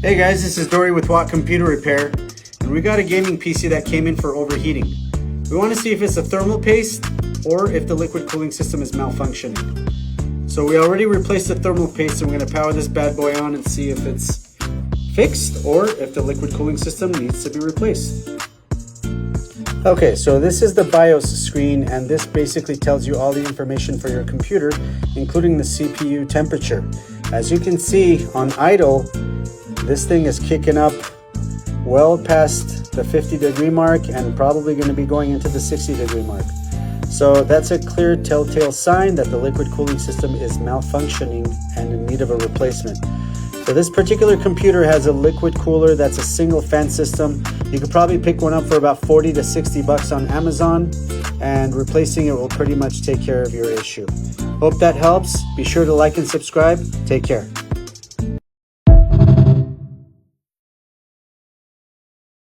Hey guys, this is Dory with Watt Computer Repair, and we got a gaming PC that came in for overheating. We want to see if it's a thermal paste or if the liquid cooling system is malfunctioning. So we already replaced the thermal paste, and we're going to power this bad boy on and see if it's fixed or if the liquid cooling system needs to be replaced. Okay, so this is the BIOS screen, and this basically tells you all the information for your computer, including the CPU temperature. As you can see on idle, this thing is kicking up well past the 50-degree mark and probably going to be going into the 60-degree mark. So that's a clear telltale sign that the liquid cooling system is malfunctioning and in need of a replacement. So this particular computer has a liquid cooler that's a single fan system. You could probably pick one up for about 40 to 60 bucks on Amazon, and replacing it will pretty much take care of your issue. Hope that helps. Be sure to like and subscribe. Take care.